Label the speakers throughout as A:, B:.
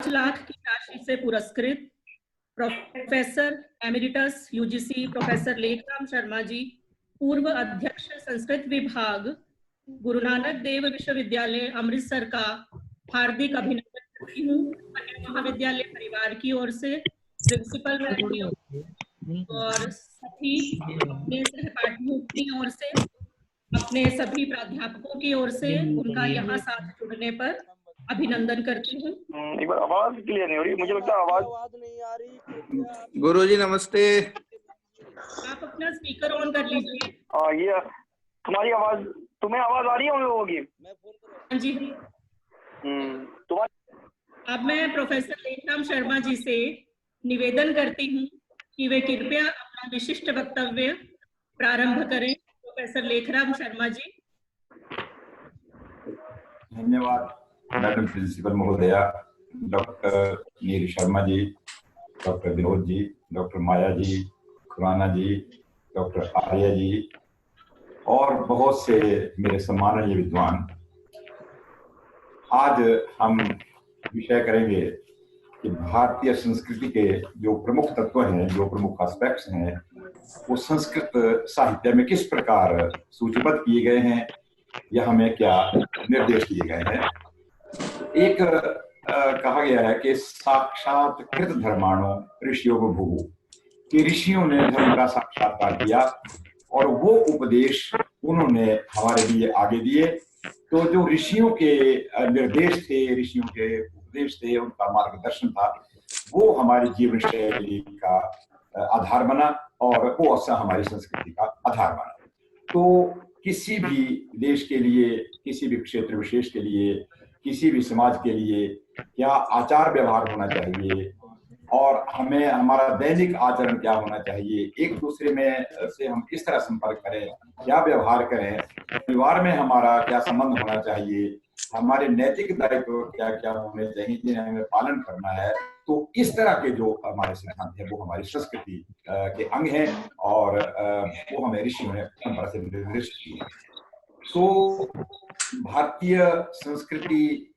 A: लाख की राशि से पुरस्कृत professor emeritus UGC professor Lekhram Sharma ji, पूर्व अध्यक्ष संस्कृत विभाग, गुरु नानक देव विश्वविद्यालय अमृतसर का हार्दिक अभिनंदन करती हूँ। कन्या महाविद्यालय परिवार की ओर से, प्रिंसिपल मैम और सभी अपने सहपाठियों की ओर से, अपने सभी प्राध्यापकों की ओर से उनका यहाँ साथ जुड़ने पर अभिनंदन करती हूँ।
B: एक बार आवाज क्लियर नहीं हो रही, मुझे लगता है आवाज
C: नहीं आ रही।
D: गुरुजी नमस्ते।
A: आप अपना स्पीकर ऑन कर लीजिए।
B: ये तुम्हारी आवाज, तुम्हें आवाज आ रही है उन लोगों की?
A: हाँ जी।
B: तुम्हारी
A: अब मैं प्रोफेसर लेखराम शर्मा जी से निवेदन करती हूँ कि वे कृपया अपना विशिष्ट वक्तव्य प्रारंभ करें। प्रोफेसर लेखराम शर्मा जी।
E: धन्यवाद मैडम प्रिंसिपल महोदया, डॉक्टर नील शर्मा जी, डॉक्टर विनोद जी, डॉक्टर माया जी, खुराना जी, डॉक्टर आर्या जी और बहुत से मेरे सम्माननीय विद्वान। आज हम विषय करेंगे कि भारतीय संस्कृति के जो प्रमुख तत्व हैं, जो प्रमुख एस्पेक्ट्स हैं, वो संस्कृत साहित्य में किस प्रकार सूचीबद्ध किए गए हैं या हमें क्या निर्देश दिए गए हैं। एक कहा गया है कि साक्षात्कृत धर्माणो ऋषियों भूः, कि ऋषियों ने धर्म का साक्षात्कार किया और वो उपदेश उन्होंने हमारे लिए आगे दिए। तो जो ऋषियों के निर्देश थे, ऋषियों के उपदेश थे, उनका मार्गदर्शन था, वो हमारी जीवन शैली का आधार बना और वो अवश्य हमारी संस्कृति का आधार बना। तो किसी भी देश के लिए, किसी भी क्षेत्र विशेष के लिए, किसी भी समाज के लिए क्या आचार व्यवहार होना चाहिए और हमें हमारा दैनिक आचरण क्या होना चाहिए, एक दूसरे में से हम किस तरह संपर्क करें, क्या व्यवहार करें, परिवार में हमारा क्या संबंध होना चाहिए, हमारे नैतिक दायित्व क्या क्या होने चाहिए जिन्हें हमें पालन करना है। तो इस तरह के जो हमारे सिद्धांत हैं वो हमारी संस्कृति के अंग हैं और वो हमें ऋषियों ने परंपरा से निर्दिष्ट किए। तो भारतीय संस्कृति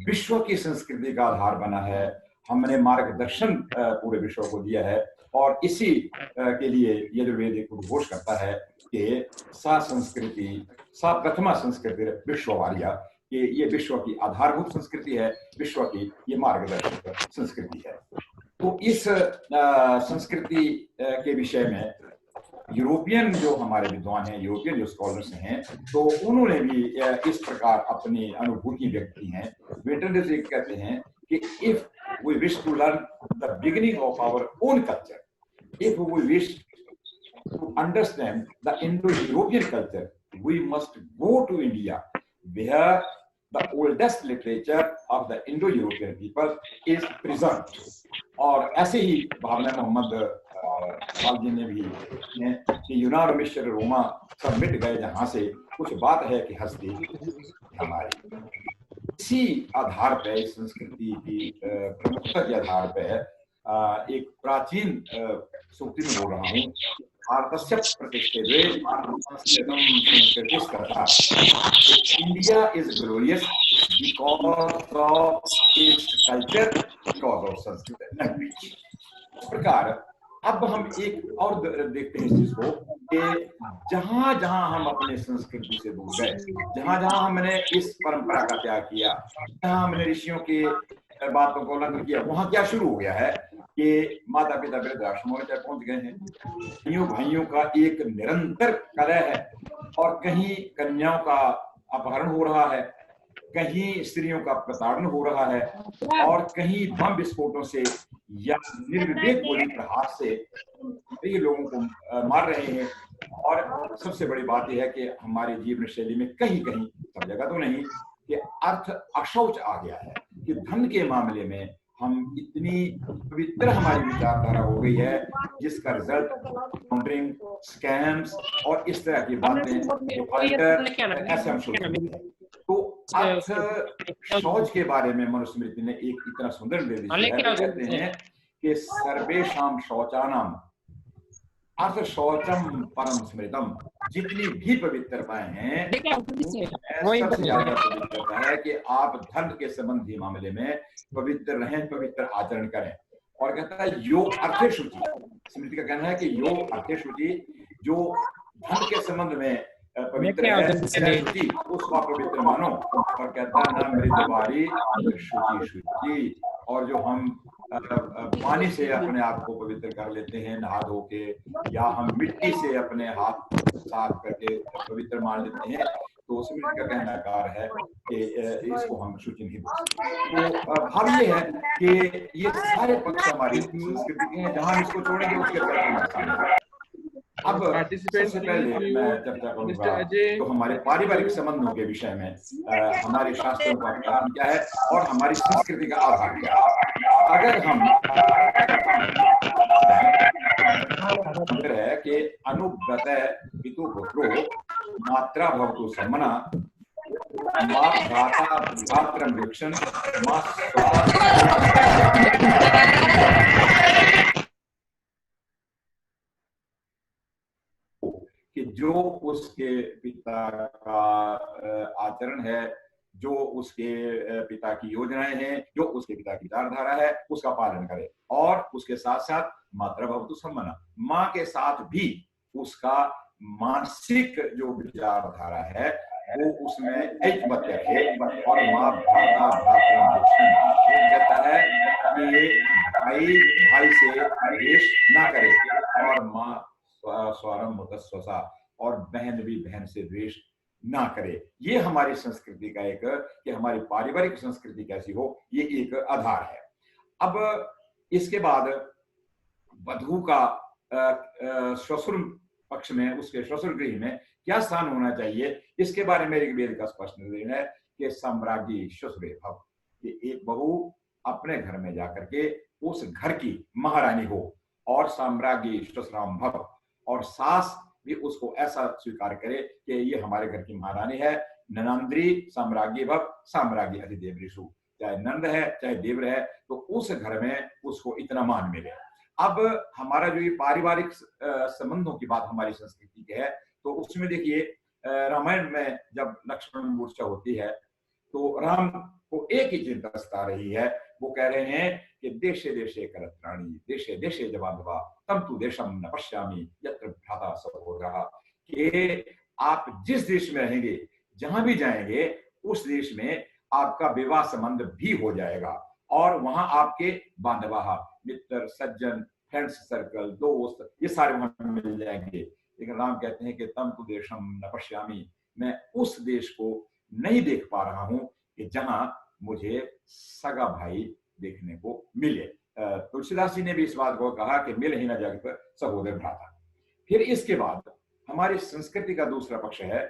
E: विश्व की संस्कृति का आधार बना है। हमने मार्गदर्शन पूरे विश्व को दिया है और इसी के लिए यजुर्वेद उद्घोष करता है कि सा संस्कृति, सा प्रथमा संस्कृति विश्ववार्या, कि ये विश्व की आधारभूत संस्कृति है, विश्व की ये मार्गदर्शक संस्कृति है। तो इस संस्कृति के विषय में यूरोपियन जो हमारे विद्वान हैं, यूरोपियन जो स्कॉलर्स हैं, तो उन्होंने भी इस प्रकार अपनी अनुभूति व्यक्त की हैं। वेटरनरी से कहते हैं कि if we wish to learn the beginning of our own culture, if we wish to understand the Indo European culture, we must go to India where the oldest literature of the Indo-European people is preserved। और ऐसे ही भावना मोहम्मद इकबाल जी ने भी कि यूनान मिस्र रोमा सब मिट गए जहां से, कुछ बात है कि हस्ती हमारी। इसी आधार पर, इस संस्कृति की प्रमुखता के आधार पर एक प्राचीन सूक्ति में बोल रहा हूँ, भारतस्य प्रतिष्ठिते संस्कृतम संस्कृतिस्तथा, India is glorious because of its culture, because of Sanskrit language। इस प्रकार अब हम एक और देखते हैं इस चीज को कि जहां जहां हम अपने संस्कृति से दूर गए, जहां जहां हमने इस परंपरा का त्याग किया, जहां हमने ऋषियों के बातों को उल्लंघन किया, वहां क्या शुरू हो गया है कि माता पिता वृद्धाश्रमों में पहुंच गए हैं, भाइयों भाइयों का एक निरंतर कलह है और कहीं कन्याओं का अपहरण हो रहा है, कहीं स्त्रियों का प्रताड़न हो रहा है और कहीं बम विस्फोटों से या निर्विवेक गोली प्रहार से कई लोगों को मार रहे हैं। और सबसे बड़ी बात यह है कि हमारी जीवन शैली में कहीं कहीं, सब जगह तो नहीं, कि अर्थ अशौच आ गया है, कि धन के मामले में हम इतनी पवित्र हमारी विचारधारा हो गई है जिसका रिजल्ट लॉन्ड्रिंग, स्कैम्स और इस तरह की बातें ऐसे हम सोचते हैं। तो अर्थ शौच के बारे में मनुस्मृति ने एक इतना सुंदर निर्देश दिया है, कहते हैं कि सर्वेषां शौचानां अर्थ शौचम परम स्मृतम, जितनी भी पवित्रताएं हैं सबसे ज्यादा पवित्रता है कि आप धर्म के संबंधी मामले में पवित्र रहें, पवित्र आचरण करें। और कहता है योग अर्थे शुचि, स्मृति का कहना है कि योग अर्थे शुचि, जो धर्म के संबंध में पवित्र है शुचि, उसको आप पवित्र मानो। और कहता है ना मृदवारी शुचि शुचि, और जो हम पानी से अपने आप को पवित्र कर लेते हैं नहा धो के, या हम मिट्टी से अपने हाथ साफ करके पवित्र मान लेते हैं, तो स्मृति का कहना कार है कि इसको हम शुचि नहीं बोल सकते। तो भाव ये है कि ये सारे पक्ष हमारी संस्कृति के हैं, जहां हम इसको छोड़ेंगे उसके तरफ नुकसान है। अब सबसे पहले मैं चर्चा करूंगा तो हमारे पारिवारिक संबंधों के विषय में हमारे शास्त्रों का कथन क्या है और हमारी संस्कृति का आधार क्या है। अगर हम है कि अनुव्रत पितु पुत्रो मात्रा भवतु सम्मना मां भ्राता भ्रात्रं वृक्षं मां कि जो उसके पिता का आचरण है, जो उसके पिता की योजनाएं हैं, जो उसके पिता की विचारधारा है, उसका पालन करे। और उसके साथ साथ मात्रा भवतु सम्मना, माँ के साथ भी उसका मानसिक जो विचारधारा है वो उसमें ऐक्यमत्य है। और माँ भ्राता भ्रातरं वृक्षं, कहता है कि भाई भाई से द्वेष ना करे, और माँ स्वरम मुतस्वसा, और बहन भी बहन से द्वेष ना करे। ये हमारी संस्कृति का एक, कि हमारी पारिवारिक संस्कृति कैसी हो, ये एक आधार है। अब इसके बाद वधू का ससुर पक्ष में, उसके ससुर गृह में क्या स्थान होना चाहिए, इसके बारे में ऋग्वेद का स्पष्ट निर्देश है कि सम्राज्ञी ससुरे भव, कि एक बहू अपने घर में जाकर के उस घर की महारानी हो, और साम्राज्ञी ससुराम भव, और सास भी उसको ऐसा स्वीकार करे कि ये हमारे घर की महारानी है। ननंद्री साम्राज्ञी भव साम्राज्ञी अधिदेवऋषु, चाहे नंद है चाहे देवर है, तो उस घर में उसको इतना मान मिले। अब हमारा जो ये पारिवारिक संबंधों की बात हमारी संस्कृति की है, तो उसमें देखिए रामायण में जब लक्ष्मण मूर्छा होती है तो राम को एक ही चिंता सता रही है, वो कह रहे हैं कि देशे देशे करत्राणि देशे देशे जवाधवा तम तु देशम न पश्यामि यत्र भ्राता सहोदरः, कि आप जिस देश में रहेंगे, जहां भी जाएंगे, उस देश में आपका विवाह संबंध भी हो जाएगा, और वहां आपके बांधवा मित्र सज्जन फ्रेंड्स सर्कल दोस्त ये सारे वहां मिल जाएंगे। लेकिन राम कहते हैं कि तम तु देशम न पश्यामि, मैं उस देश को नहीं देख पा रहा हूं कि जहां मुझे सगा भाई देखने को मिले। तुलसीदास जी ने भी इस बात को कहा कि मिल ही न जगत सहोदर भ्राता। फिर इसके बाद हमारी संस्कृति का दूसरा पक्ष है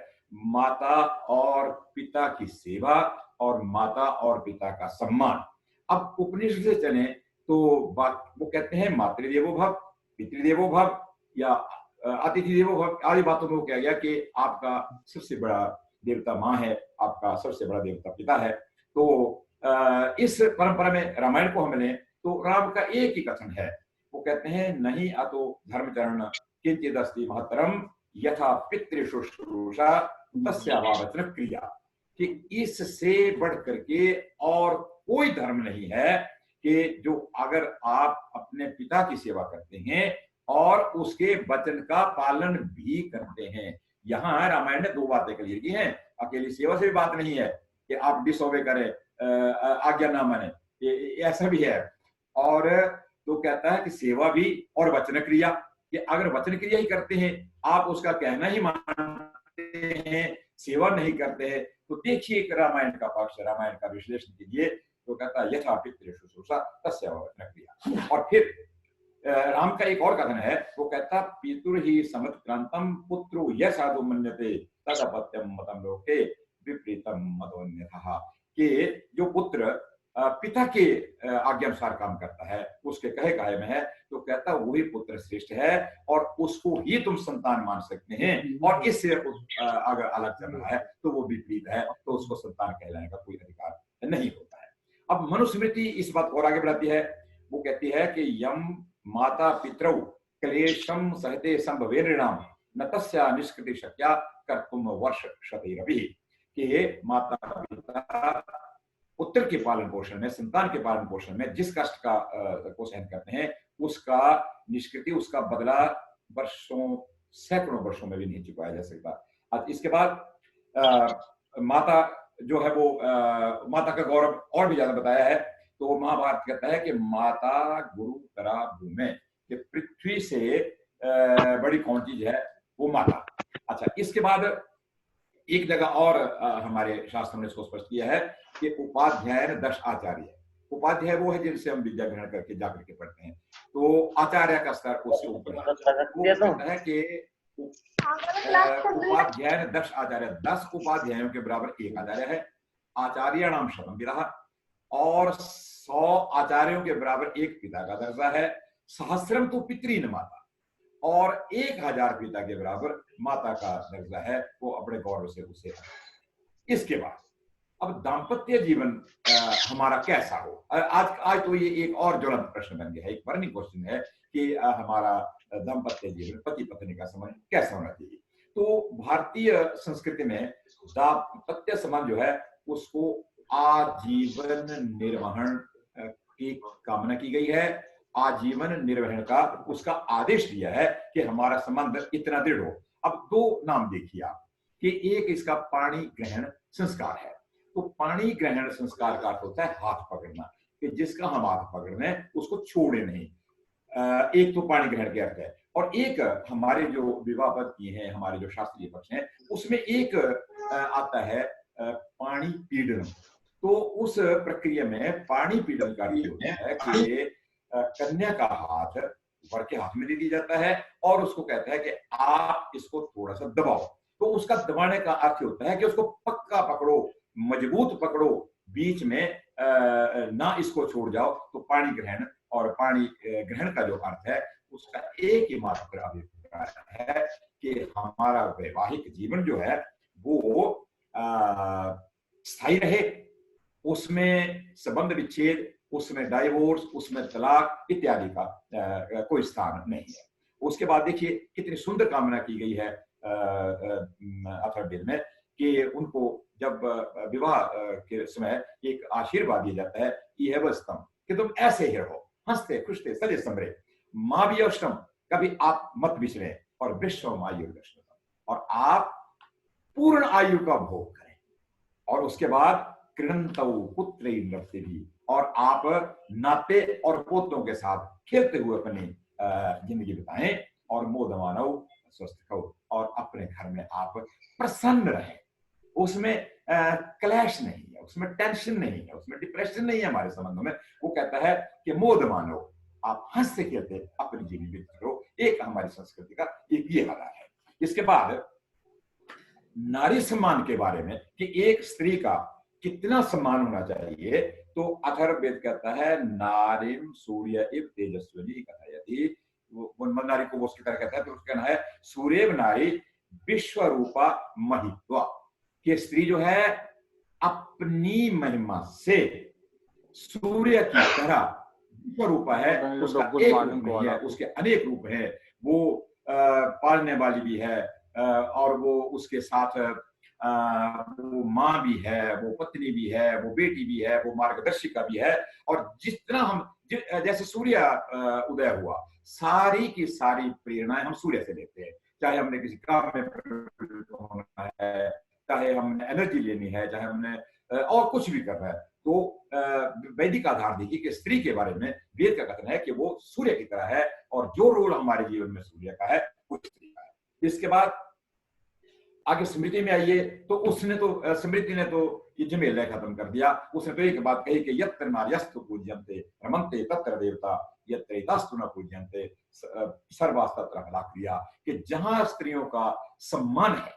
E: माता और पिता की सेवा और माता और पिता का सम्मान। अब उपनिषद से चले तो वो कहते हैं मातृदेवो भव, पितृदेवो भव, या अतिथि देवो भव, आदि बातों में वो कहा गया कि आपका सबसे बड़ा देवता माँ है, आपका सबसे बड़ा देवता पिता है। तो इस परंपरा में रामायण को हम लें तो राम का एक ही कथन है, वो कहते हैं नहीं अतो धर्मचरण किंचिदस्ति महतरम यथा पितृशुश्रूषा तस्यावावचन क्रिया, कि इससे बढ़ करके और कोई धर्म नहीं है कि जो अगर आप अपने पिता की सेवा करते हैं और उसके वचन का पालन भी करते हैं। यहाँ रामायण ने दो बातें क्लियर की हैं, अकेली सेवा से भी बात नहीं है कि आप डिसओबे करें, आज्ञा ना माने, ये ऐसा भी है। और तो कहता है कि सेवा भी और वचन क्रिया, कि अगर वचन क्रिया ही करते हैं, आप उसका कहना ही मानते हैं, सेवा नहीं करते हैं, तो देखिए रामायण का पक्ष, रामायण का विश्लेषण कीजिए, तो कहता है यथा पितृशुश्रूषा तस्या वचन क्रिया। और फिर राम का एक और कथन है, वो कहता पितुर ही समुत्क्रांतम पुत्रो यह साधु मन्यते तदपत्यम मतम लोके विपरीतम मतोन्यथा, कि जो पुत्र पिता के आज्ञानुसार काम करता है, उसके कहे कहे में है, तो कहता वही पुत्र श्रेष्ठ है और उसको ही तुम संतान मान सकते हैं, और इससे अगर अलग चल रहा है तो वो विपरीत है, तो उसको संतान कहलाने का कोई अधिकार नहीं होता है। अब मनुस्मृति इस बात को और आगे बढ़ाती है, वो कहती है कि यम माता पितरौ क्लेशम सहते संभवेरिणाम न तस्या निष्कृति शक्या कर्तुम वर्ष शतैरपि, कि माता पिता पुत्र के पालन पोषण में, संतान के पालन पोषण में जिस कष्ट का को सहन करते हैं, उसका निष्कृति, उसका बदला वर्षों, सैकड़ों वर्षों में भी नहीं चुकाया जा सकता। इसके बाद माता जो है वो माता का गौरव और भी ज्यादा बताया है। तो महाभारत कहता है कि माता गुरु तरा भूमि, कि पृथ्वी से बड़ी कौन चीज है, वो माता। अच्छा, इसके बाद एक जगह और हमारे शास्त्रों ने इसको स्पष्ट किया है कि उपाध्याय 10 आचार्य। उपाध्याय वो है जिनसे हम विद्या ग्रहण करके जाकर के पढ़ते हैं, तो आचार्य का स्तर उससे ऊपर है। वो कहता है कि उपाध्याय 10 आचार्य, 10 उपाध्यायों के बराबर एक आचार्य है। आचार्य नाम शतम विरह, और 100 आचार्यों के बराबर एक पिता का दर्जा है। सहस्रम तो पितृन माता, और 1000 पिता के बराबर माता का दर्जा है, वो अपने गौरव से उसे। इसके बाद अब दाम्पत्य जीवन हमारा कैसा हो। आज तो ये एक और ज्वलंत प्रश्न बन गया है, एक बर्निंग क्वेश्चन है कि हमारा दाम्पत्य जीवन, पति पत्नी का संबंध कैसा होना चाहिए। तो भारतीय संस्कृति में दाम्पत्य संबंध जो है उसको आजीवन निर्वहन की कामना की गई है, आजीवन निर्वहन का उसका आदेश दिया है कि हमारा संबंध इतना दृढ़ हो। अब 2 नाम देखिए आप, कि एक इसका पाणी ग्रहण संस्कार है। तो पाणी ग्रहण संस्कार का अर्थ होता है हाथ पकड़ना, कि जिसका हम हाथ पकड़ रहे हैं उसको छोड़े नहीं। एक तो पाणी ग्रहण के अर्थ है, और एक हमारे जो विवाह पद्धति है, हमारे जो शास्त्रीय पक्ष है, उसमें एक आता है पाणी पीड़न। तो उस प्रक्रिया में पाणी पीड़न का अर्थ होता है कि कन्या का हाथ वर के हाथ में दे दिया जाता है, और उसको कहता है कि आप इसको थोड़ा सा दबाओ। तो उसका दबाने का अर्थ होता है कि उसको पक्का पकड़ो, मजबूत पकड़ो, बीच में ना इसको छोड़ जाओ। तो पाणी ग्रहण और पाणी ग्रहण का जो अर्थ है उसका एक ही मात्र अभिप्राय है कि हमारा वैवाहिक जीवन जो है वो स्थायी रहे, उसमें संबंध विच्छेद, उसमें डाइवोर्स, उसमें तलाक इत्यादि का कोई स्थान नहीं है। उसके बाद देखिए कितनी सुंदर कामना की गई है अथर्ववेद में, कि उनको जब विवाह के समय एक आशीर्वाद दिया जाता है, यह वस्तम, कि तुम ऐसे ही रहो, हंसते खुशते सजे समरे, माँ भी अष्टम, कभी आप मत बिछड़े, और विश्व आयु दर्शन, और आप पूर्ण आयु का भोग करें। और उसके बाद कृणंतौ पुत्रै नृत्य भी, और आप नाते और पोतों के साथ खेलते हुए अपनी जिंदगी बिताएं, और मोदमानव स्वस्थ कहो, और अपने घर में आप प्रसन्न रहें। उसमें क्लैश नहीं है, उसमें टेंशन नहीं है, उसमें डिप्रेशन नहीं है हमारे संबंधों में। वो कहता है कि मोद मानो, आप हंसते खेलते अपनी जीवन व्यतीत करो। एक हमारी संस्कृति का एक ये आधार है। इसके बाद नारी सम्मान के बारे में कि एक स्त्री का कितना सम्मान होना चाहिए, तो अथर्ववेद कहता है नारीम सूर्य इव तेजस्विनी कथयति। वो नारी को वो उसकी तरह कहता है, तो उसका कहना है सूर्यव नारी विश्व रूपा महित्वा, कि स्त्री जो है अपनी महिमा से सूर्य की तरह विश्व रूपा है। उसका एक रूप नहीं है, उसके अनेक रूप है। वो पालने वाली भी है, और वो उसके साथ वो माँ भी है, वो पत्नी भी है, वो बेटी भी है, वो मार्गदर्शिका भी है। और जितना हम जैसे सूर्य उदय हुआ, सारी की सारी प्रेरणाएं हम सूर्य से लेते हैं। चाहे हमने किसी काम में होना है, चाहे हमने एनर्जी लेनी है, चाहे हमने और कुछ भी करना है। तो वैदिक आधार देखिए कि स्त्री के बारे में वेद का कथन है कि वो सूर्य की तरह है, और जो रोल हमारे जीवन में सूर्य का है वो स्त्री का है। इसके बाद आगे स्मृति में आइए, तो उसने तो स्मृति ने तो ये झमेला खत्म कर दिया। उसने तो एक बात कही कि यत्र नार्यस्तु पूज्यन्ते रमन्ते तत्र देवता, यत्र एतास्तु न पूज्यन्ते सर्वास्तत्र फलाक्रिया, कि जहां स्त्रियों का सम्मान है,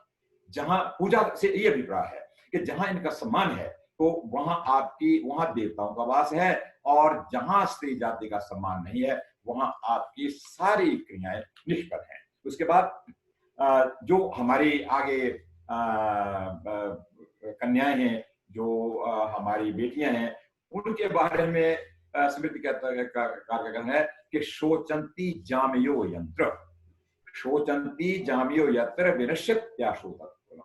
E: जहां पूजा से ये अभिप्राय है कि जहां इनका सम्मान है, तो वहां देवताओं का वास है, और जहां स्त्री जाति का सम्मान नहीं है, वहां आपकी सारी क्रियाएं निष्फल हैं। उसके बाद जो हमारी आगे कन्याएं हैं, जो हमारी बेटियां हैं, उनके बारे में स्मृति का है कि शोचंती जामयो यंत्र, शोचंती जामयो यंत्र विनश्यत्याशोतत्व।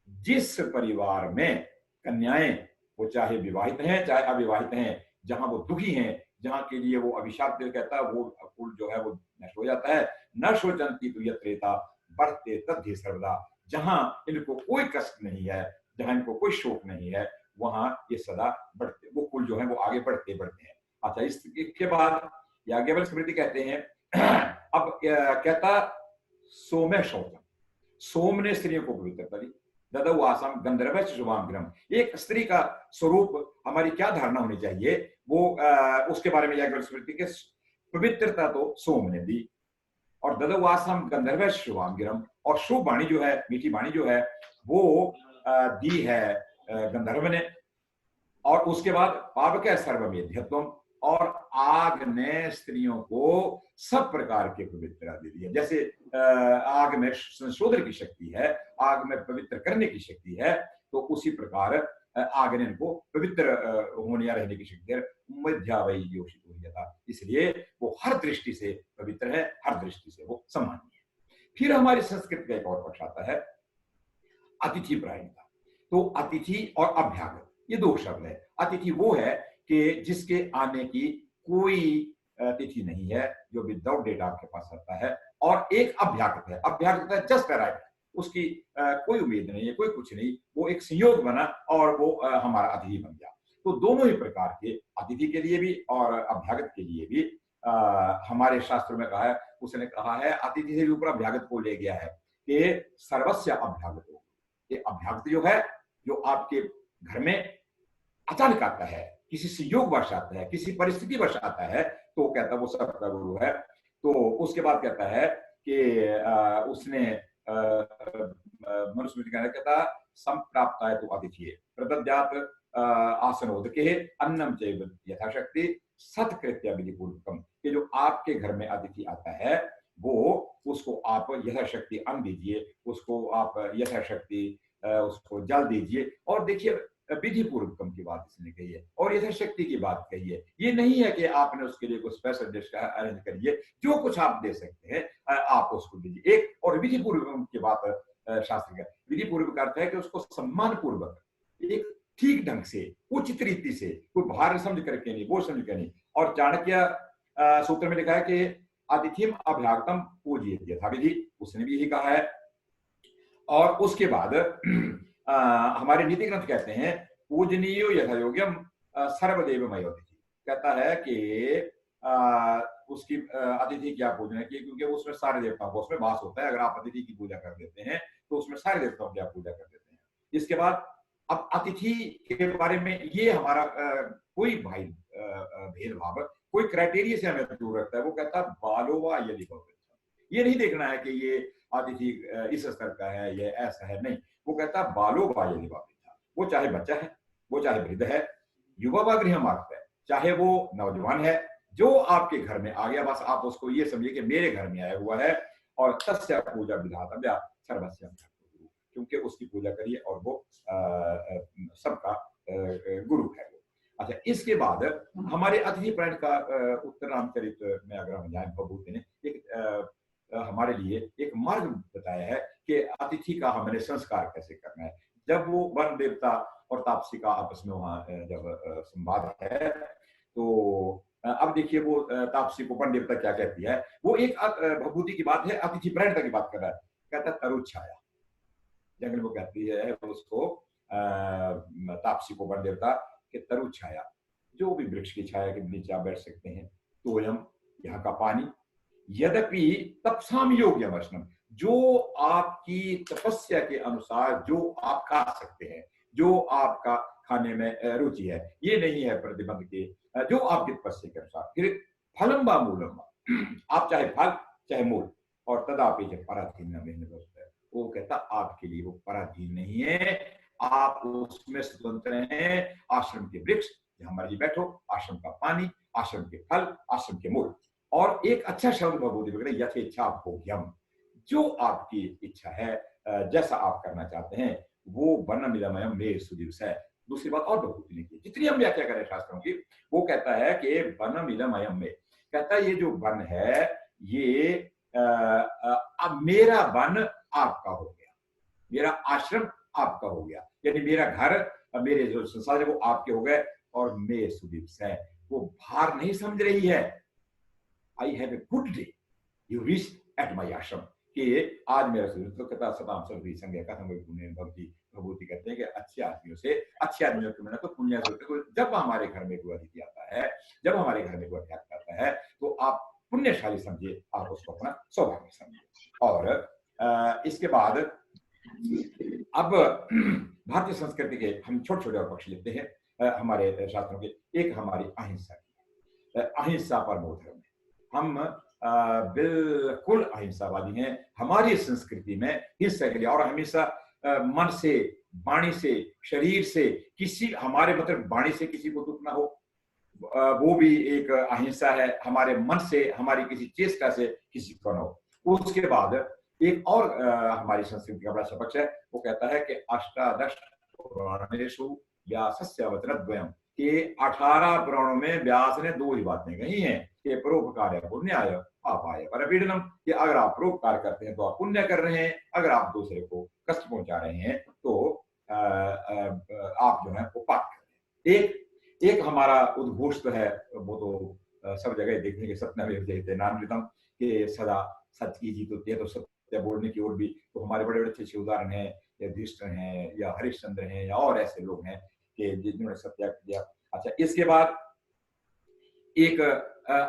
E: जिस परिवार में कन्याएं, वो चाहे विवाहित हैं चाहे अविवाहित हैं, जहां वो दुखी हैं, जहां के लिए वो अभिशाप दे कहता है, वो कुल जो है वो नष्ट हो जाता है। न शोचंती तो यत्रेता बढ़ते तद्धि सर्वदा, जहां इनको कोई कष्ट नहीं है, जहां इनको कोई शोक नहीं है, वहां ये सदा बढ़ते, वो कुल जो है वो आगे बढ़ते बढ़ते हैं। अच्छा, इसके बाद याज्ञवल्क्य स्मृति कहते हैं अब कहता सोमे शौचम, सोम ने स्त्रियों को पवित्र करी, ददवासम गंधर्व शुभांग्रम। एक स्त्री का स्वरूप हमारी क्या धारणा होनी चाहिए, वो उसके बारे में याज्ञवल्क्य स्मृति के पवित्रता तो सोम ने दी, और ददवासम गंधर्व शुभांग्रम, और शुभ वाणी जो है, मीठी वाणी जो है, वो दी है गंधर्व ने। और उसके बाद पावक सर्वमेध्यत्वम, और आग ने स्त्रियों को सब प्रकार के पवित्रता दे दी है। जैसे आग में संशोधन की शक्ति है, आग में पवित्र करने की शक्ति है, तो उसी प्रकार आग ने इनको पवित्र होने या रहने की शक्ति है। मध्यावई योषित हो गया था, इसलिए वो हर दृष्टि से पवित्र है, हर दृष्टि से वो सम्मानीय है। फिर हमारी संस्कृति का एक और पक्ष आता है अतिथि परायणता। तो अतिथि और अभ्यागत, ये दो शब्द है। अतिथि वो है कि जिसके आने की कोई तिथि नहीं है, जो विदाउट डेट आपके पास आता है, और एक अभ्यागत है। अभ्यागत है जस्ट अराइव, उसकी कोई उम्मीद नहीं है, कोई कुछ नहीं, वो एक संयोग बना और वो हमारा अतिथि बन गया। तो दोनों ही प्रकार के, अतिथि के लिए भी और अभ्यागत के लिए भी हमारे शास्त्रों में कहा है, उसने कहा है अतिथि से भी ऊपर अभ्यागत को ले गया है कि सर्वस्य अभ्यागत हो। ये अभ्यागत जो है, जो आपके घर में अचानक आता है, किसी संयोग वश आता है, किसी परिस्थिति वश आता है, तो कहता है वो सबका गुरु है। तो उसके बाद कहता है कि उसने मनुस्मृति कहता संप्राप्त है तो अतिथि प्रदद्यात आसनोदके अन्नम चैव यथाशक्ति सत्कृत्य विधिपूर्वकम, कि जो आपके घर में अतिथि आता है, वो उसको आप यथाशक्ति अन्न दीजिए, उसको आप यथाशक्ति उसको जल दीजिए। और देखिए विधि पूर्वकम की बात इसने कही है और यथाशक्ति की बात कही है। ये नहीं है कि आपने उसके लिए कोई स्पेशल डिश का अरेंज करिए, जो कुछ आप दे सकते हैं आप उसको दीजिए। एक और विधि पूर्वकम की बात शास्त्र का, विधि पूर्वक अर्थ है कि उसको सम्मान पूर्वक, एक ठीक ढंग से, उचित रीति से, कोई बाहर समझ करके नहीं, वो समझ कर नहीं। और चाणक्य सूत्र में लिखा है कि अतिथिम अभ्यागतम पूजियेत यथाविधि, उसने भी यही कहा है। और उसके बाद हमारे नीति ग्रंथ कहते हैं पूजनीयो यथायोग्यम सर्वदेवमय अतिथि, कहता है कि उसकी अतिथि क्या पूजना है, क्योंकि उसमें सारे देवताओं को उसमें वास होता है। अगर आप अतिथि की पूजा कर देते हैं तो उसमें सारे देवताओं की आप पूजा कर देते हैं। इसके बाद अब अतिथि के बारे में ये हमारा कोई भाई भेदभाव, कोई क्राइटेरिया से हमें दूर रखता है। वो कहता है बालो वा यदि भव, ये नहीं देखना है कि ये अतिथि इस स्तर का है, ये ऐसा है, नहीं। वो कहता बालो बायली बाबिता, वो चाहे बच्चा है, वो चाहे वृद्ध है, युवा व गृह मार्ग है, चाहे वो नौजवान है, जो आपके घर में आ गया, बस आप उसको ये समझिए कि मेरे घर में आया हुआ है। और तस्य पूजा विधातव्या सर्वस्य, क्योंकि उसकी पूजा करिए और वो सबका गुरु है वो। अच्छा, इसके बाद हमारे अतिथि प्राण का उत्तर रामचरित में अगर हम जाए, भभूति ने एक हमारे लिए एक मार्ग बताया है कि अतिथि का हमने संस्कार कैसे करना है। जब वो वन देवता और तापसी का आपस में वहां जब संवाद है, तो अब देखिए वो तापसी को वन देवता क्या कहती है। वो एक भभूति की बात है, अतिथि प्राणता की बात कर रहा है। कहता तरु छाया, जंगल में कहती है उसको तापसी को वन देवता के तरु छाया, जो भी वृक्ष की छाया के नीचे आप बैठ सकते हैं। तोयम, यहाँ का पानी, यद्यपि तपसाम योग्य वचनम, जो आपकी तपस्या के अनुसार जो आप खा सकते हैं, जो आपका खाने में रुचि है, ये नहीं है प्रतिबंध के, जो आपकी तपस्या के अनुसार। फिर फलम बा मूलम, आप चाहे फल चाहे मूल, और तदापि पराधीन है, वो कहता आपके लिए वो पराधीन नहीं है, आप उसमें स्वतंत्र हैं। आश्रम के वृक्ष जहां मर्जी बैठो, आश्रम का पानी, आश्रम के फल, आश्रम के मूल। और एक अच्छा शब्द भभूति वगैरह यथेच्छा भोग्यम, जो आपकी इच्छा है, जैसा आप करना चाहते हैं, वो वर्णमिदमयम मे सुदिवस है, दूसरी बात और प्रभुति ने की, जितनी हम व्याख्या करें शास्त्रों की, वो कहता है कि वनम इदम अयम में, कहता है ये जो वन है ये अब मेरा वन आपका हो गया, मेरा आश्रम आपका हो गया, यानी मेरा घर, मेरे जो संसार है वो आपके हो गए। और मे सुदीप से वो भार नहीं समझ रही है, I have a good day, you reach at my आश्रम, कि आज मेरा तो कहता सताम सर्वी संज्ञा कथम भक्ति प्रभुति कहते हैं कि अच्छे आदमियों की मैंने तो पुण्य होते। जब हमारे घर में कोई अतिथि आता है, जब हमारे घर में कोई अतिथि आता है, तो आप पुण्यशाली समझिए, आप उसको अपना सौभाग्य समझिए। और इसके बाद अब भारतीय संस्कृति के हम छोटे छोटे और पक्ष लेते हैं हमारे शास्त्रों के। एक हमारी अहिंसा की, अहिंसा परमो धर्म है, हम बिल्कुल अहिंसावादी हैं। हमारी संस्कृति में हिंसा के लिए, और हमेशा मन से, वाणी से, शरीर से किसी, हमारे मतलब वाणी से किसी को दुख ना हो, वो भी एक अहिंसा है। हमारे मन से, हमारी किसी चेष्टा से किसी को ना हो। उसके बाद एक और हमारी संस्कृति का बड़ा पक्ष है, वो कहता है कि अष्टादश पुराणेषु व्यासस्य वचनद्वयम्, कि 18 पुराणों में व्यास ने 2 ही बातें कही हैं कि परोपकार पुण्याय पापाय परपीडनम, कि अगर आप परोपकार करते हैं तो आप पुण्य कर रहे हैं, अगर आप दूसरे को कष्ट पहुंचा रहे हैं तो आप जो है वो पाप कर रहे हैं। एक हमारा उद्घोष तो है, वो तो सब जगह देखने के सत्यमेव जयते नान्वितम, कि सदा सच की जीत होती है। तो सत्य बोलने की ओर भी तो हमारे बड़े बड़े अच्छे उदाहरण हैं, या युधिष्ठिर हैं, या हरिश्चंद्र हैं, या और ऐसे लोग हैं कि जिन्होंने सत्याग किया। अच्छा, इसके बाद एक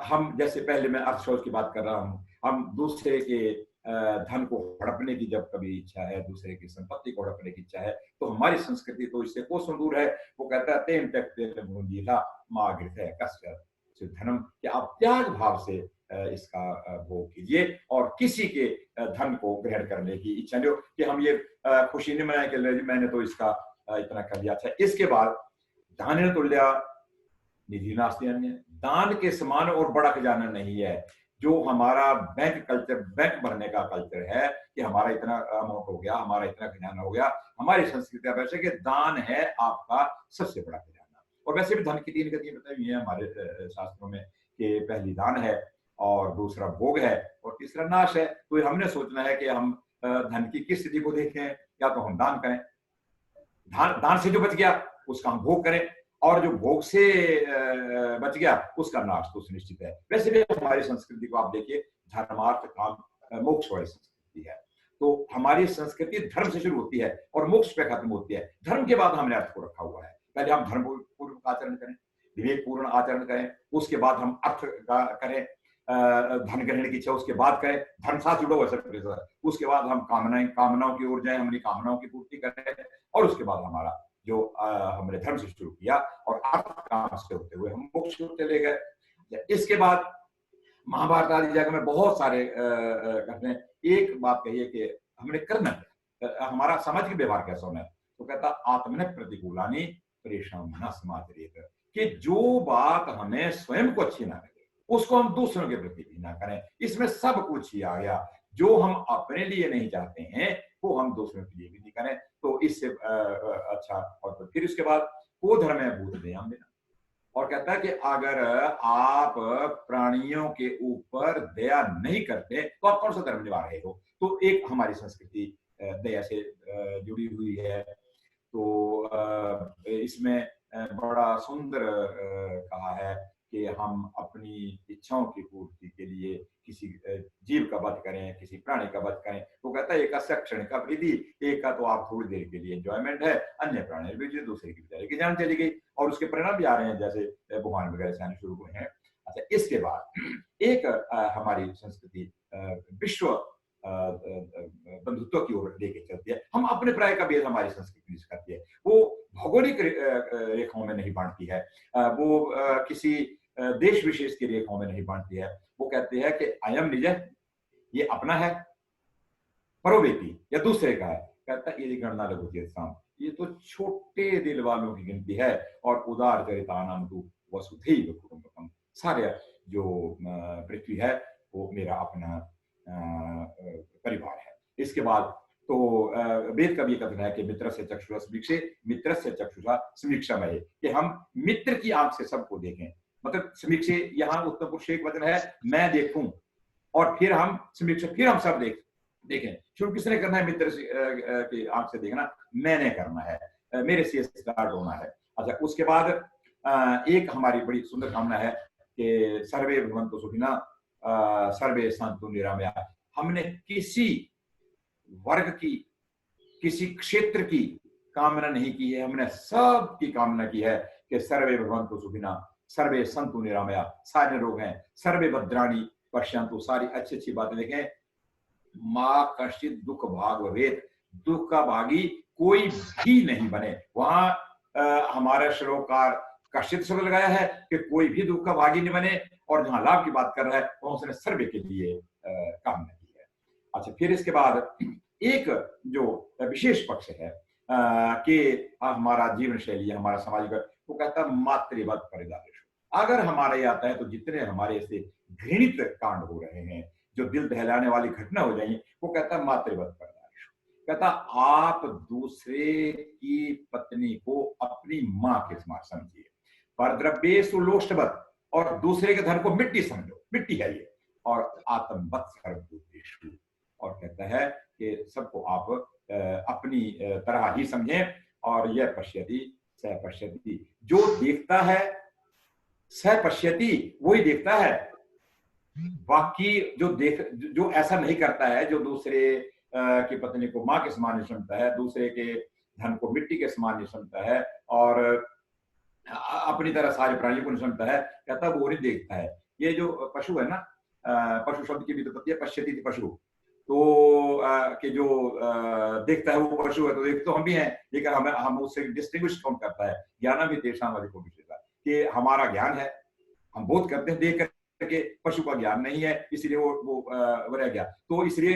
E: हम, जैसे पहले मैं अर्थशोध की बात कर रहा हूँ, हम दूसरे के धन को हड़पने की जब कभी इच्छा है, दूसरे की संपत्ति को हड़पने की इच्छा है, तो हमारी संस्कृति तो इससे कोसों दूर है। वो कहता है तेम त्यक्तेन भुंजीला मागृत है कस्य धनम, कि आप त्याग भाव से इसका भोग कीजिए और किसी के धन को ग्रहण करने की इच्छा नहीं हो, कि हम ये खुशी नहीं मनाए कि मैंने तो इसका इतना कर दिया। अच्छा, इसके बाद दान तुल्या निधि नास्ति अन्य, दान के समान और बड़ा खजाना नहीं है। जो हमारा बैंक कल्चर, बैंक भरने का कल्चर है कि हमारा इतना अमाउंट हो गया, हमारा इतना खजाना हो गया, हमारी संस्कृति का वैसे कि दान है आपका सबसे बड़ा खजाना। और वैसे भी धन की 3 गतियां बताई हुई है हमारे शास्त्रों में, कि पहली दान है, और दूसरा भोग है, और तीसरा नाश है। तो हमने सोचना है कि हम धन की किस स्थिति को देखें, या तो हम दान करें, दान से जो बच गया उसका हम भोग करें, और जो भोग से बच गया उसका नाश तो सुनिश्चित है। वैसे भी हमारी संस्कृति को आप देखिए, धर्मार्थ काम मोक्ष वाली संस्कृति है। तो हमारी संस्कृति धर्म से शुरू होती है और मोक्ष पे खत्म होती है। धर्म के बाद हमने अर्थ को रखा हुआ है। पहले हम धर्म पूर्वक आचरण करें, विवेक पूर्ण आचरण करें, उसके बाद हम अर्थ का करें, धन ग्रहण की इच्छा उसके बाद करें, धर्म साथ जुड़ो वैसे, उसके बाद हम कामनाओं की ओर जाएं, हमारी कामनाओं की पूर्ति करें, और उसके बाद हमारा जो हमने धर्म से शुरू किया और अर्थ काम से होते हुए हम मोक्ष को चले गए। इसके बाद महाभारत आदि जगह में बहुत सारे कहते हैं, एक बात कहिए कि हमने करना क्या, हमारा सामाजिक व्यवहार कैसा होना है। तो कहता आत्मन प्रतिकूलानी परेशान न समाचरित, कि जो बात हमें स्वयं को अच्छी ना लगे उसको हम दूसरों के प्रति भी ना करें। इसमें सब कुछ ही आ गया। जो हम अपने लिए नहीं चाहते हैं वो हम दूसरों के लिए भी नहीं करें, तो इससे अच्छा। और फिर उसके बाद को धर्म है भूत दयाम देना, और कहता है कि अगर आप प्राणियों के ऊपर दया नहीं करते तो आप कौन सा धर्म निभा रहे हो। तो एक हमारी संस्कृति दया से जुड़ी हुई है। तो इसमें बड़ा सुंदर कहा है कि हम अपनी इच्छाओं की पूर्ति के लिए किसी जीव का वध करें, किसी प्राणी का वध करें। वो कहता है एक क्षण का वृद्धि, एक का तो आप थोड़ी देर के लिए एंजॉयमेंट है, अन्य प्राणी भी दूसरे की बेचारे की जान चली गई, और उसके परिणाम भी आ रहे हैं, जैसे भगवान वगैरह से आने शुरू हुए हैं। अच्छा, इसके बाद एक हमारी संस्कृति विश्व बंधुत्व की ओर लेके चलती है। हम अपने प्राय का भेद हमारी संस्कृति से करती है। वो भौगोलिक रेखाओं में नहीं बांटती है, वो किसी देश विशेष की रेखाओं में नहीं बांटती है। वो कहते हैं कि अयम निज, ये अपना है, परोवेती या दूसरे का है। कहता है ये गणना लघु तीर्थम, ये तो छोटे दिल वालों की गिनती है, और उदार चरितानाम तु वसुधैव कुटुंबकम, सारे जो पृथ्वी है वो मेरा अपना परिवार है। इसके बाद तो वेद का भी कथन है कि मित्रस्य चक्षुषा समीक्षे मित्रस्य चक्षुषा समीक्षामय, कि हम मित्र की आंख से सबको देखें। मतलब समीक्षे यहाँ उत्तम पुरुष एक वचन है, मैं देखूं और फिर हम समीक्षा, फिर हम सब देखें। शुरू किसने करना है? मित्र की आंख से देखना मैंने करना है, मेरे से स्टार्ट होना है। अच्छा, उसके बाद एक हमारी बड़ी सुंदर कामना है कि सर्वे भवन्तु सुखिनः सर्वे सन्तु निरामयाः। हमने किसी वर्ग की, किसी क्षेत्र की कामना नहीं की है, हमने सब की कामना की है कि सर्वे भवन्तु सुखिनः सर्वे सन्तु निरामयाः। सारे रोग हैं, सर्वे भद्राणि पश्यन्तु, सारी अच्छी अच्छी बातें देखें। माँ कश्चित दुख भाग भवेत्, दुख का भागी कोई भी नहीं बने। वहां हमारा श्लोकार कश्चित शब्द लगाया है कि कोई भी दुख का भागी नहीं बने, और जहां लाभ की बात कर रहा है वहां उसने सर्वे के लिए कामना की है। अच्छा, फिर इसके बाद एक जो विशेष पक्ष है कि हमारा जीवन शैली, हमारा सामाजिक, वो कहता है मातृवत परिदारेषु। अगर हमारे ये आता है तो जितने हमारे ऐसे घृणित कांड हो रहे हैं, जो दिल दहलाने वाली घटना हो जाएंगी, वो कहता है मातृवत परिदारेषु। कहता आप दूसरे की पत्नी को अपनी मां के समान समझिए, परद्रव्येषु लोष्टवत्, और दूसरे के धन को मिट्टी समझो, मिट्टी है ये, और आत्मवत् सर्वभूतेषु, और कहता है कि सबको आप अपनी तरह ही समझें। और यह पश्यति स पश्यति, जो देखता है स पश्यति, वही देखता है। बाकी जो ऐसा नहीं करता है, जो दूसरे की पत्नी को मां के समान नहीं समझता है, दूसरे के धन को मिट्टी के समान नहीं समझता है, और अपनी तरह सारे प्राणियों को नहीं समझता है, कहता वो नहीं देखता है। ये जो पशु है ना, पशु शब्द की भी तो है, पश्यति पशु, तो कि जो देखता है वो पशु है, तो देख तो हम भी हैं, लेकिन हम उससे डिस्टिंग्विश कौन करता है? ज्ञानम ही तेषाम् अधिको विशेषः, कि हमारा ज्ञान है, हम बोध करते हैं देख करके, पशु का ज्ञान नहीं है, इसलिए वो रह गया। तो इसलिए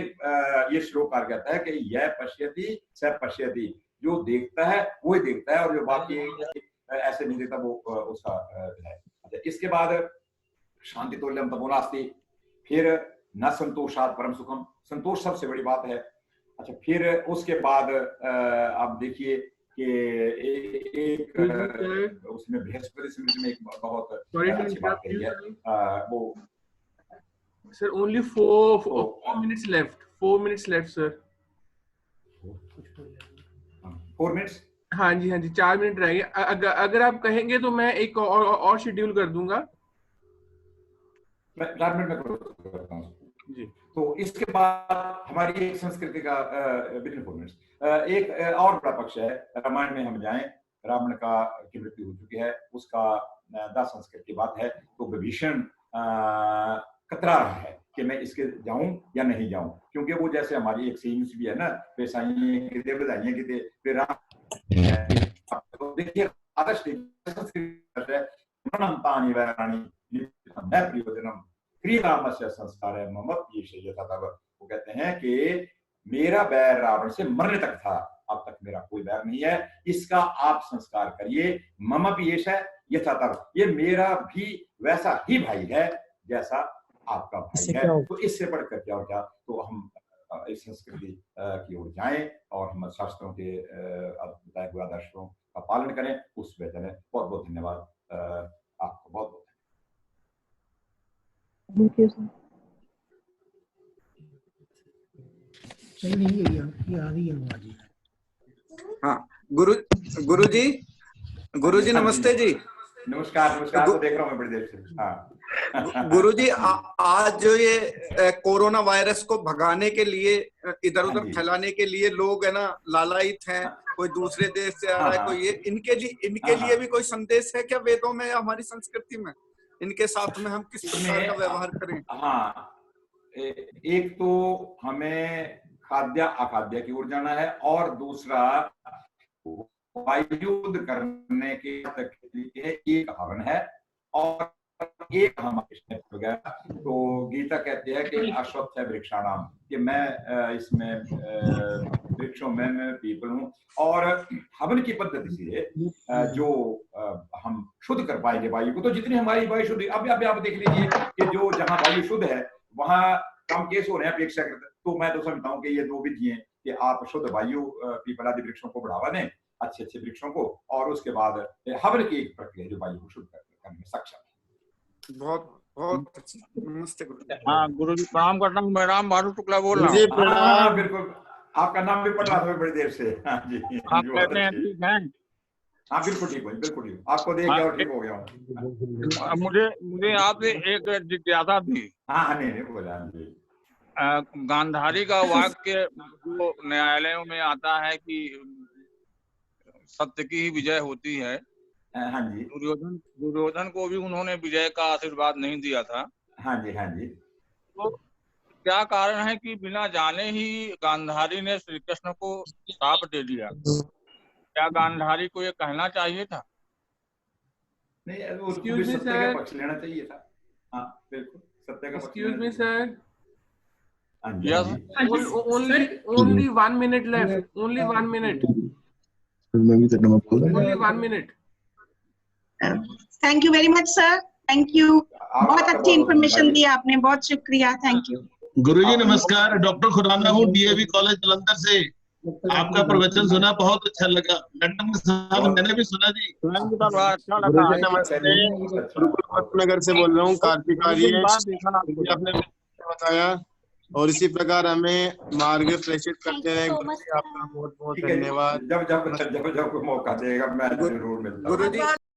E: ये श्लोकार कहता है कि यह पश्यति स पश्यति, जो देखता है वही देखता है, और जो बाकी ऐसे नहीं देखता वो उसका है। अच्छा, इसके बाद शांति तुल्यम तपोनास्ति, फिर न संतोषात् परम सुखम, संतोष सबसे बड़ी बात है। अच्छा, फिर उसके बाद आप देखिए कि एक उसमें बृहस्पति स्मृति में एक बहुत अच्छी बात कही है, वो
C: sir only 4 minutes left, 4 minutes left sir.
E: 4 minutes,
C: हाँ जी 4 मिनट रह गए। अगर आप कहेंगे तो मैं एक और शेड्यूल कर दूंगा।
E: मैं 4 मिनट में करता हूँ
C: जी।
E: तो इसके बाद हमारी एक संस्कृति का विदिन 4 मिनट्स एक और बड़ा पक्ष है। रामायण में हम जाएं, रावण की मृत्यु हो चुकी है, उसका दाह संस्कार की बात है, तो विभीषण कतरा रहा है कि मैं इसके जाऊं या नहीं जाऊं, क्योंकि वो जैसे हमारी एक सीन्स भी है ना, पेशाइयां किते बधाइयां किते, फिर तो देखिए आदर्श संस्कृति है, मनंतानि वैराणि न प्रयोजनम क्रियामस्य संस्कार है मम पीशे यथा तव। वो कहते हैं कि मेरा बैर रावण से मरने तक था, अब तक मेरा कोई बैर नहीं है, इसका आप संस्कार करिए। मम पीश है यथा तव, ये मेरा भी वैसा ही भाई है जैसा आपका भाई है। तो इससे बढ़कर क्या होगा, तो हम इस संस्कृति की ओर जाएं और हम शास्त्रों के बताए हुए आदर्शों का पालन करें, उस वजह में बहुत बहुत धन्यवाद आपको, बहुत बहुत
D: थैंक यू सर।
F: हाँ गुरुजी नमस्ते जी।
E: नमस्कार नमस्कार, तो देख रहा हूँ मैं बड़ी देर से। हाँ
F: गुरुजी, आज जो ये कोरोना वायरस को भगाने के लिए, इधर उधर फैलाने के लिए लोग है ना लालायित हैं, कोई दूसरे देश से आ रहा है, कोई ये, इनके लिए भी कोई संदेश है क्या वेदों में या हमारी संस्कृति में? इनके साथ में हम किस प्रकार का व्यवहार करें?
E: हाँ, एक तो हमें खाद्य अखाद्य की ओर जाना है, और दूसरा वायुयुद्ध करने के तरीके एक हवन है और एक हमारे तो गीता कहती है कि अश्वत्थ है वृक्षाणाम, कि मैं इसमें वृक्षों में मैं पीपल हूँ। और हवन की पद्धति से जो हम शुद्ध कर पाएंगे वायु को, तो जितनी हमारी वायु शुद्ध, अब आप देख लीजिए कि जो जहाँ वायु शुद्ध है वहां कम केस हो रहे हैं अपेक्षाकृत। तो मैं तो समझता हूँ कि ये दो विधि हैं कि आप शुद्ध वायु पीपल आदि वृक्षों को बढ़ावा दें, अच्छे अच्छे वृक्षों को, और उसके बाद हवन की एक प्रक्रिया जो वायु को शुद्ध करने में सक्षम है।
F: बहुत बहुत अच्छा। नमस्ते गुरु।
D: हाँ गुरु जी प्रणाम करता हूँ। मैं राम भानु शुक्ला बोल रहा हूँ।
E: हाँ बिल्कुल, आपका नाम भी पढ़ रहा था बड़ी देर से। हाँ जी,
D: आप कहते हैं ठीक है?
E: हाँ बिल्कुल ठीक हो, बिल्कुल ठीक, आपको देख के और ठीक हो गया हूँ।
D: मुझे आपसे एक जिज्ञासा थी।
E: हाँ नहीं बोला जी।
D: गांधारी का वाक्य जो न्यायालयों में आता है कि सत्य की ही विजय होती है।
E: हाँ जी।
D: दुर्योधन को भी उन्होंने विजय का आशीर्वाद नहीं दिया था।
E: हाँ जी।
D: तो क्या कारण है कि बिना जाने ही गांधारी ने श्री कृष्ण को श्राप दे दिया? क्या गांधारी को ये कहना चाहिए था?
E: नहीं, उसको भी सत्य का पक्ष लेना चाहिए था। हाँ बिल्कुल, सत्य का पक्ष।
C: Excuse me sir,
D: Yes.
C: only 1 minute left. Only 1 minute. Only 1 minute.
G: Thank you very much sir, thank you. बहुत अच्छी इंफॉर्मेशन दी आपने, बहुत शुक्रिया, थैंक यू।
H: गुरुजी नमस्कार, डॉक्टर खुराना हूँ, डीएवी कॉलेज जलंधर से। आपका प्रवचन सुना, बहुत अच्छा लगा। लंदन के साथ मैंने भी सुना जी।
D: अच्छा लगा।
H: नमस्ते, नगर से बोल रहा हूँ, कार्तिक आर्य। आपने बताया और इसी प्रकार हमें मार्ग प्रेषित करते रहे। आपका बहुत बहुत धन्यवाद।
E: जब मौका देगा मैं जरूर मिलता हूं।
F: गुरुजी